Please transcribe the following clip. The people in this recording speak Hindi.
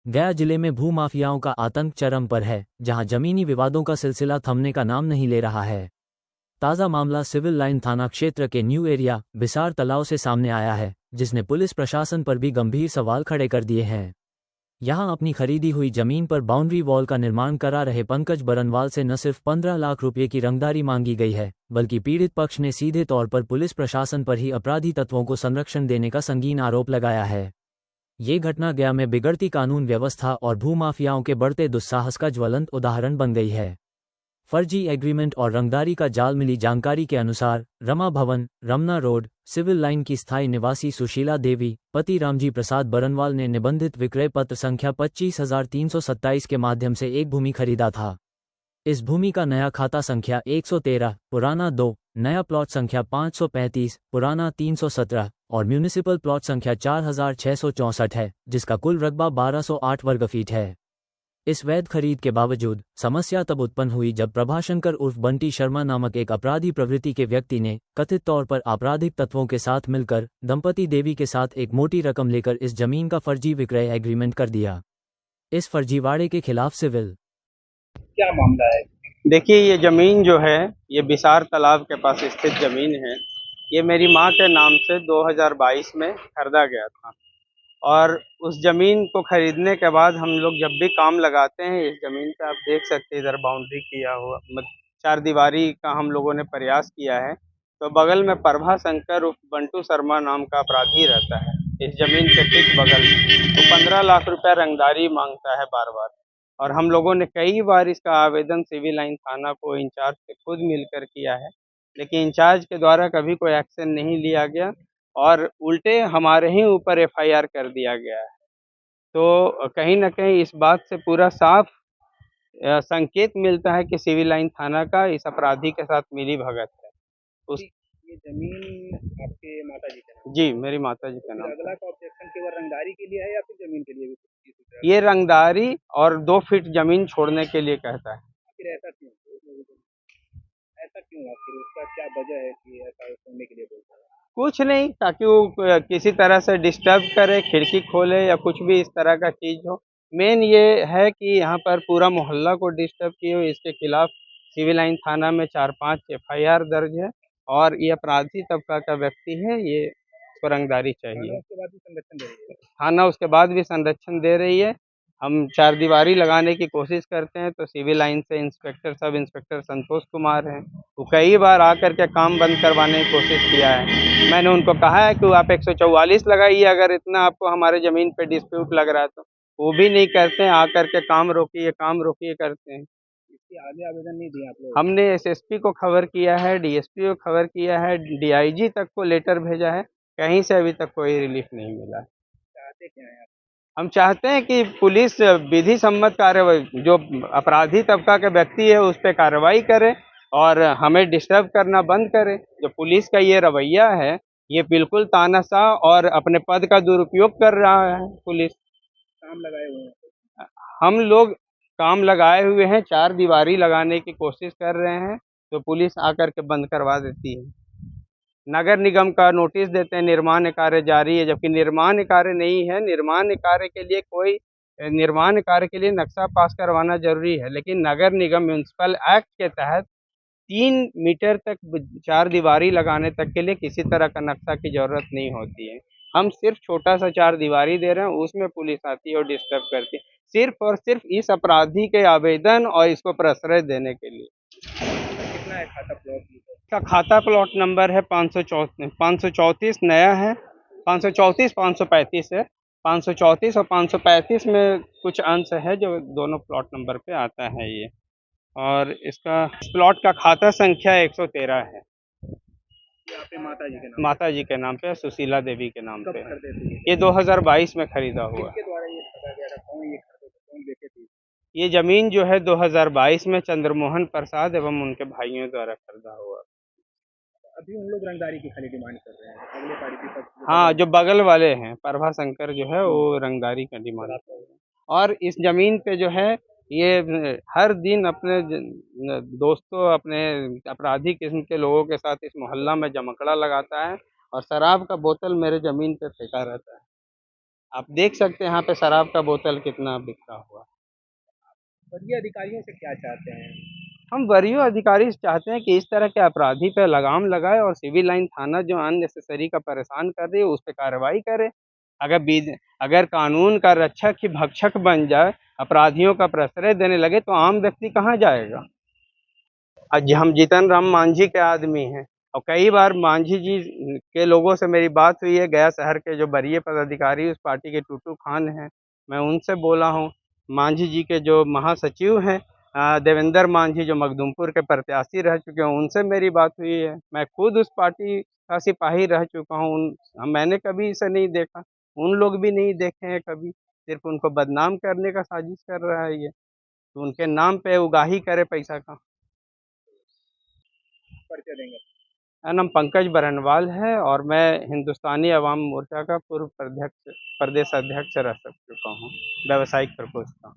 गया जिले में भूमाफियाओं का आतंक चरम पर है, जहां जमीनी विवादों का सिलसिला थमने का नाम नहीं ले रहा है। ताज़ा मामला सिविल लाइन थाना क्षेत्र के न्यू एरिया बिसार तलाव से सामने आया है, जिसने पुलिस प्रशासन पर भी गंभीर सवाल खड़े कर दिए हैं। यहां अपनी खरीदी हुई जमीन पर बाउंड्री वॉल का निर्माण करा रहे पंकज बरनवाल से न सिर्फ 15 लाख रुपये की रंगदारी मांगी गई है, बल्कि पीड़ित पक्ष ने सीधे तौर पर पुलिस प्रशासन पर ही अपराधी तत्वों को संरक्षण देने का संगीन आरोप लगाया है। ये घटना गया में बिगड़ती कानून व्यवस्था और भूमाफियाओं के बढ़ते दुस्साहस का ज्वलंत उदाहरण बन गई है। फर्जी एग्रीमेंट और रंगदारी का जाल। मिली जानकारी के अनुसार रमा भवन, रमना रोड, सिविल लाइन की स्थायी निवासी सुशीला देवी पति रामजी प्रसाद बरनवाल ने निबंधित विक्रय पत्र संख्या 25,327 के माध्यम से एक भूमि खरीदा था। इस भूमि का नया खाता संख्या 113, पुराना 2, नया प्लॉट संख्या 535, पुराना 317 और म्यूनिसिपल प्लॉट संख्या 4,664 है, जिसका कुल रकबा 1208 वर्ग फीट है। इस वैध खरीद के बावजूद समस्या तब उत्पन्न हुई जब प्रभाशंकर उर्फ बंटी शर्मा नामक एक अपराधी प्रवृत्ति के व्यक्ति ने कथित तौर पर आपराधिक तत्वों के साथ मिलकर दंपति देवी के साथ एक मोटी रकम लेकर इस जमीन का फर्जी विक्रय एग्रीमेंट कर दिया। इस फर्जीवाड़े के खिलाफ सिविल क्या मामला है? देखिए, ये ज़मीन जो है ये बिसार तालाब के पास स्थित ज़मीन है। ये मेरी माँ के नाम से 2022 में खरीदा गया था और उस ज़मीन को खरीदने के बाद हम लोग जब भी काम लगाते हैं इस ज़मीन पे, आप देख सकते हैं इधर बाउंड्री किया हुआ, चार दीवारी का हम लोगों ने प्रयास किया है। तो बगल में प्रभा शंकर उर्फ बंटू शर्मा नाम का अपराधी रहता है इस ज़मीन के ठीक बगल में। तो 15 लाख रुपया रंगदारी मांगता है बार बार, और हम लोगों ने कई बार इसका आवेदन सिविल लाइन थाना को इंचार्ज से खुद मिलकर किया है, लेकिन इंचार्ज के द्वारा कभी कोई एक्शन नहीं लिया गया और उल्टे हमारे ही ऊपर एफआईआर कर दिया गया है। तो कहीं न कहीं इस बात से पूरा साफ संकेत मिलता है कि सिविल लाइन थाना का इस अपराधी के साथ मिलीभगत है। उस ये ज़मीन आपके माताजी का नाम? जी, मेरी माताजी का फिर नाम अगला है। का ऑब्जेक्शन केवल रंगदारी के लिए है या फिर ज़मीन के लिए भी कुछ इसी तरह? ये रंगदारी और 2 फीट ज़मीन छोड़ने के लिए कहता है। आखिर ऐसा क्यों? ऐसा क्यों आखिर उसका क्या वजह है कि ऐसा करने के लिए बोलता है? कुछ नहीं, ताकि वो किसी तरह से डिस्टर्ब करे, खिड़की खोले या कुछ भी इस तरह का चीज़ हो। मेन ये है कि यहाँ पर पूरा मोहल्ला को डिस्टर्ब किए हुए इसके खिलाफ सिविल लाइन थाना में 4-5 एफआईआर दर्ज है और ये अपराधी तबका का व्यक्ति है, ये इसको रंगदारी थाना चाहिए। उसके बाद भी संरक्षण दे रही है? थाना उसके बाद भी संरक्षण दे रही है। हम चारदीवारी लगाने की कोशिश करते हैं तो सिविल लाइन से inspector sub inspector Santosh Kumar हैं, वो कई बार आकर के काम बंद करवाने की कोशिश किया है। मैंने उनको कहा है कि आप 144 लगाइए अगर इतना आपको हमारे ज़मीन पे डिस्प्यूट लग रहा है तो, वो भी नहीं करते हैं, आकर के काम रोकिए करते हैं। इसके आगे आवेदन नहीं दिया आप लोग? हमने एसएसपी को खबर किया है, डीएसपी को खबर किया है, डीआईजी तक को लेटर भेजा है, कहीं से अभी तक कोई रिलीफ नहीं मिला। चाहते क्या हैं आप? हम चाहते हैं कि पुलिस विधि सम्मत कार्रवाई, जो अपराधी तबका के व्यक्ति है उस पे कार्रवाई करे और हमें डिस्टर्ब करना बंद करे। जो पुलिस का ये रवैया है, ये बिल्कुल तानाशाह और अपने पद का दुरुपयोग कर रहा है पुलिस। काम लगाए हुए हैं? हम लोग काम लगाए हुए हैं, चार दीवारी लगाने की कोशिश कर रहे हैं, तो पुलिस आकर के बंद करवा देती है। नगर निगम का नोटिस देते हैं निर्माण कार्य जारी है, जबकि निर्माण कार्य नहीं है। निर्माण कार्य के लिए नक्शा पास करवाना ज़रूरी है, लेकिन नगर निगम म्युनिसिपल एक्ट के तहत 3 मीटर तक चारदीवारी लगाने तक के लिए किसी तरह का नक्शा की ज़रूरत नहीं होती है। हम सिर्फ छोटा-सा चारदीवारी दे रहे हैं, उसमें पुलिस आती है और डिस्टर्ब करती है, सिर्फ और सिर्फ इस अपराधी के आवेदन और इसको प्रश्रय देने के लिए। कितना है खाता प्लॉट? इसका खाता प्लॉट नंबर है 534 नया है, 534 535 है। 534 और 535 में कुछ अंश है जो दोनों प्लॉट नंबर पे आता है ये, और इसका इस प्लॉट का खाता संख्या 113 है। ये आपके माताजी के नाम? माताजी के नाम पे, सुशीला देवी के नाम कब पे। खरीदे थे ये 2022 में खरीदा हुआ। किसके द्वारा ये खरीदा गया था? कौन ये खरीदे थे? कौन बेचे थे? ये जमीन जो है 2022 में चंद्रमोहन प्रसाद एवं उनके भाइयों द्वारा खरीदा हुआ। अभी उन लोग रंगदारी की खाली डिमांड कर रहे हैं, अगले पार्टी पक्ष हाँ, जो बगल वाले हैं प्रभा शंकर जो है वो रंगदारी का डिमांड कर रहे हैं। और इस जमीन पे जो है ये हर दिन अपने दोस्तों, अपने अपराधी किस्म के लोगों के साथ इस मोहल्ला में जमकड़ा लगाता है और शराब का बोतल मेरे जमीन पे फेंका रहता है। आप देख सकते हैं यहाँ पे शराब का बोतल कितना बिकता हुआ। वरीय अधिकारियों से क्या चाहते हैं? हम वरीय अधिकारी से चाहते हैं कि इस तरह के अपराधी पे लगाम लगाए और सिविल लाइन थाना जो अननेसेसरी का परेशान कर रही है उस पे कार्रवाई करे। अगर बीज अगर कानून का रक्षक ही भक्षक बन जाए, अपराधियों का प्रश्रय देने लगे तो आम व्यक्ति कहाँ जाएगा। आज हम जीतन राम मांझी के आदमी हैं और कई बार मांझी जी के लोगों से मेरी बात हुई है। गया शहर के जो वरीय पदाधिकारी उस पार्टी के टूटू खान हैं, मैं उनसे बोला हूँ। मांझी जी के जो महासचिव हैं देवेंद्र मांझी जो मखदूमपुर के प्रत्याशी रह चुके हैं, उनसे मेरी बात हुई है। मैं खुद उस पार्टी का सिपाही रह चुका हूँ। मैंने कभी इसे नहीं देखा, उन लोग भी नहीं देखे हैं कभी। सिर्फ उनको बदनाम करने का साजिश कर रहा है ये, तो उनके नाम पे उगाही करे पैसा का। परिचय देंगे? मेरा नाम पंकज बरनवाल है और मैं हिंदुस्तानी अवाम मोर्चा का पूर्व प्रदेश अध्यक्ष रह चुका हूँ, व्यावसायिक प्रकोष्ठ का।